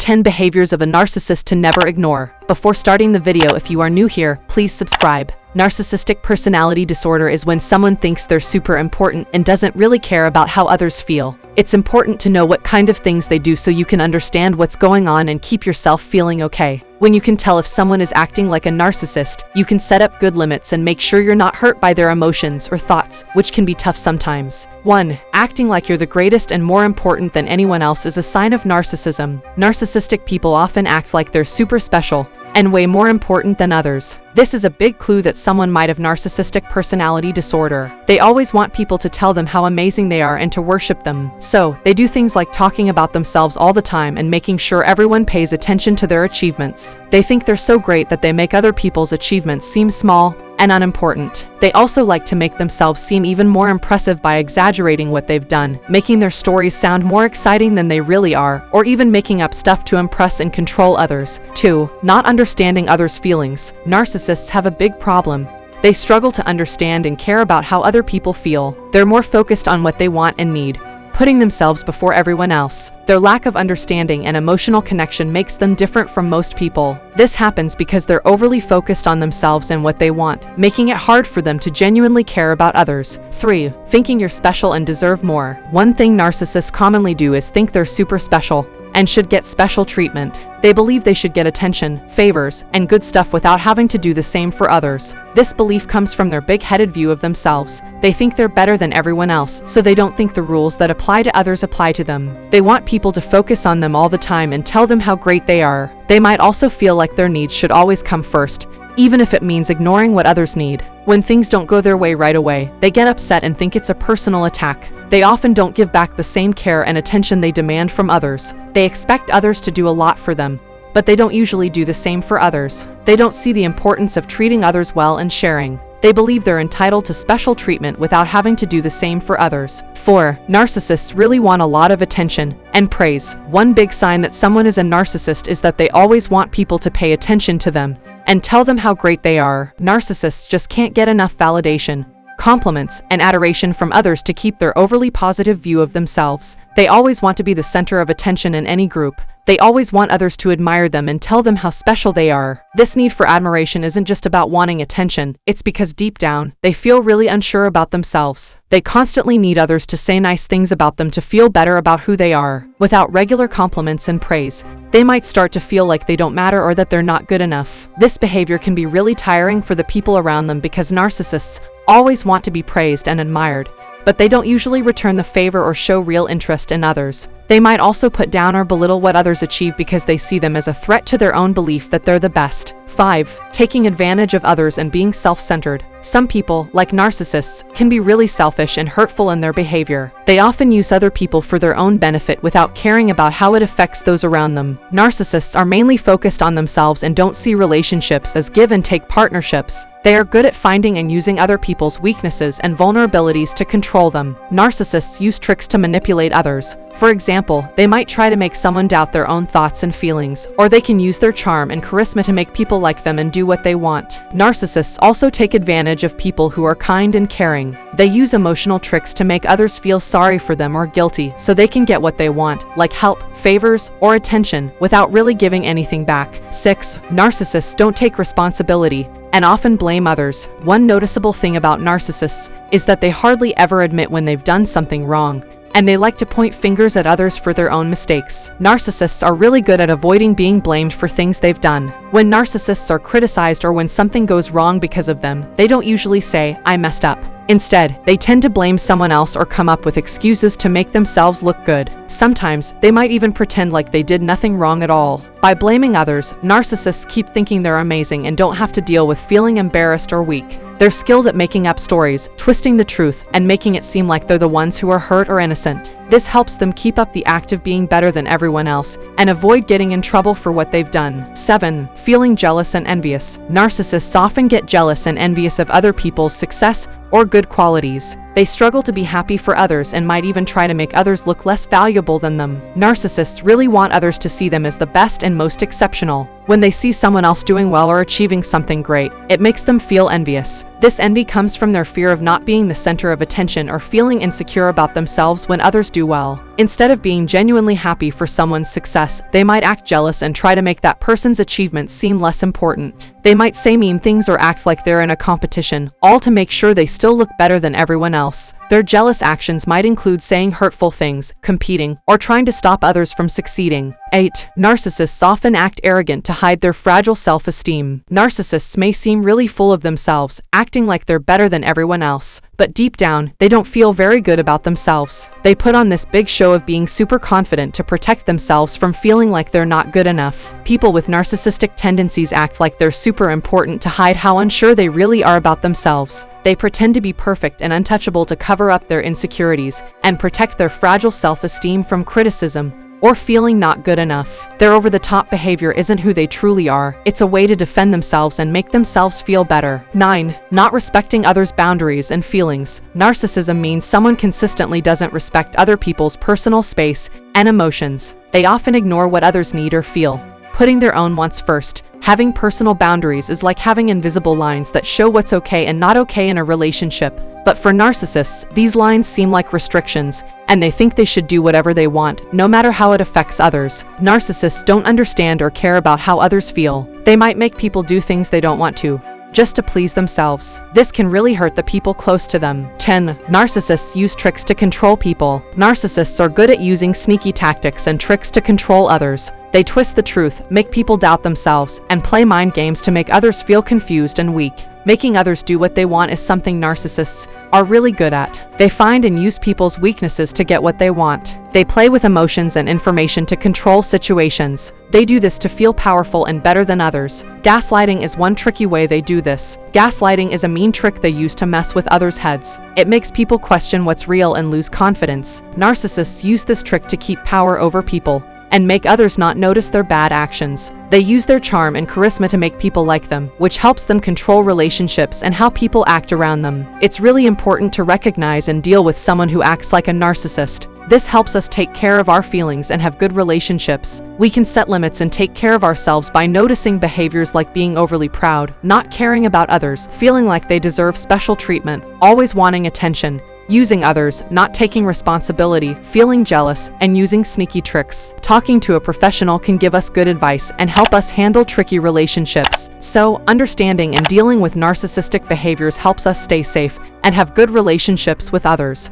10 behaviors of a narcissist to never ignore. Before starting the video, if you are new here, please subscribe. Narcissistic personality disorder is when someone thinks they're super important and doesn't really care about how others feel. It's important to know what kind of things they do so you can understand what's going on and keep yourself feeling okay. When you can tell if someone is acting like a narcissist, you can set up good limits and make sure you're not hurt by their emotions or thoughts, which can be tough sometimes. 1. Acting like you're the greatest and more important than anyone else is a sign of narcissism. Narcissistic people often act like they're super special and way more important than others. This is a big clue that someone might have narcissistic personality disorder. They always want people to tell them how amazing they are and to worship them. So, they do things like talking about themselves all the time and making sure everyone pays attention to their achievements. They think they're so great that they make other people's achievements seem small and unimportant. They also like to make themselves seem even more impressive by exaggerating what they've done, making their stories sound more exciting than they really are, or even making up stuff to impress and control others. 2. Not understanding others' feelings. Narcissists have a big problem. They struggle to understand and care about how other people feel. They're more focused on what they want and need, putting themselves before everyone else. Their lack of understanding and emotional connection makes them different from most people. This happens because they're overly focused on themselves and what they want, making it hard for them to genuinely care about others. 3. Thinking you're special and deserve more. One thing narcissists commonly do is think they're super special and should get special treatment. They believe they should get attention, favors, and good stuff without having to do the same for others. This belief comes from their big-headed view of themselves. They think they're better than everyone else, so they don't think the rules that apply to others apply to them. They want people to focus on them all the time and tell them how great they are. They might also feel like their needs should always come first, even if it means ignoring what others need. When things don't go their way right away, they get upset and think it's a personal attack. They often don't give back the same care and attention they demand from others. They expect others to do a lot for them, but they don't usually do the same for others. They don't see the importance of treating others well and sharing. They believe they're entitled to special treatment without having to do the same for others. 4. Narcissists really want a lot of attention and praise. One big sign that someone is a narcissist is that they always want people to pay attention to them and tell them how great they are. Narcissists just can't get enough validation, compliments, and adoration from others to keep their overly positive view of themselves. They always want to be the center of attention in any group. They always want others to admire them and tell them how special they are. This need for admiration isn't just about wanting attention, it's because deep down, they feel really unsure about themselves. They constantly need others to say nice things about them to feel better about who they are. Without regular compliments and praise, they might start to feel like they don't matter or that they're not good enough. This behavior can be really tiring for the people around them because narcissists always want to be praised and admired, but they don't usually return the favor or show real interest in others. They might also put down or belittle what others achieve because they see them as a threat to their own belief that they're the best. 5. Taking advantage of others and being self-centered. Some people, like narcissists, can be really selfish and hurtful in their behavior. They often use other people for their own benefit without caring about how it affects those around them. Narcissists are mainly focused on themselves and don't see relationships as give and take partnerships. They are good at finding and using other people's weaknesses and vulnerabilities to control them. Narcissists use tricks to manipulate others. For example, they might try to make someone doubt their own thoughts and feelings, or they can use their charm and charisma to make people like them and do what they want. Narcissists also take advantage of people who are kind and caring. They use emotional tricks to make others feel sorry for them or guilty so they can get what they want, like help, favors, or attention, without really giving anything back. 6. Narcissists don't take responsibility and often blame others. One noticeable thing about narcissists is that they hardly ever admit when they've done something wrong, and they like to point fingers at others for their own mistakes. Narcissists are really good at avoiding being blamed for things they've done. When narcissists are criticized or when something goes wrong because of them, they don't usually say, "I messed up." Instead, they tend to blame someone else or come up with excuses to make themselves look good. Sometimes, they might even pretend like they did nothing wrong at all. By blaming others, narcissists keep thinking they're amazing and don't have to deal with feeling embarrassed or weak. They're skilled at making up stories, twisting the truth, and making it seem like they're the ones who are hurt or innocent. This helps them keep up the act of being better than everyone else and avoid getting in trouble for what they've done. 7. Feeling jealous and envious. Narcissists often get jealous and envious of other people's success or good qualities. They struggle to be happy for others and might even try to make others look less valuable than them. Narcissists really want others to see them as the best and most exceptional. When they see someone else doing well or achieving something great, it makes them feel envious. This envy comes from their fear of not being the center of attention or feeling insecure about themselves when others do well. Instead of being genuinely happy for someone's success, they might act jealous and try to make that person's achievements seem less important. They might say mean things or act like they're in a competition, all to make sure they still look better than everyone else. Their jealous actions might include saying hurtful things, competing, or trying to stop others from succeeding. 8. Narcissists often act arrogant to hide their fragile self-esteem. Narcissists may seem really full of themselves, acting like they're better than everyone else, but deep down, they don't feel very good about themselves. They put on this big show of being super confident to protect themselves from feeling like they're not good enough. People with narcissistic tendencies act like they're super important to hide how unsure they really are about themselves. They pretend to be perfect and untouchable to cover up their insecurities and protect their fragile self-esteem from criticism or feeling not good enough. Their over-the-top behavior isn't who they truly are. It's a way to defend themselves and make themselves feel better. 9. Not respecting others' boundaries and feelings. Narcissism means someone consistently doesn't respect other people's personal space and emotions. They often ignore what others need or feel, putting their own wants first. Having personal boundaries is like having invisible lines that show what's okay and not okay in a relationship. But for narcissists, these lines seem like restrictions, and they think they should do whatever they want, no matter how it affects others. Narcissists don't understand or care about how others feel. They might make people do things they don't want to, just to please themselves. This can really hurt the people close to them. 10. Narcissists use tricks to control people. Narcissists are good at using sneaky tactics and tricks to control others. They twist the truth, make people doubt themselves, and play mind games to make others feel confused and weak. Making others do what they want is something narcissists are really good at. They find and use people's weaknesses to get what they want. They play with emotions and information to control situations. They do this to feel powerful and better than others. Gaslighting is one tricky way they do this. Gaslighting is a mean trick they use to mess with others' heads. It makes people question what's real and lose confidence. Narcissists use this trick to keep power over people and make others not notice their bad actions. They use their charm and charisma to make people like them, which helps them control relationships and how people act around them. It's really important to recognize and deal with someone who acts like a narcissist. This helps us take care of our feelings and have good relationships. We can set limits and take care of ourselves by noticing behaviors like being overly proud, not caring about others, feeling like they deserve special treatment, always wanting attention, using others, not taking responsibility, feeling jealous, and using sneaky tricks. Talking to a professional can give us good advice and help us handle tricky relationships. So, understanding and dealing with narcissistic behaviors helps us stay safe and have good relationships with others.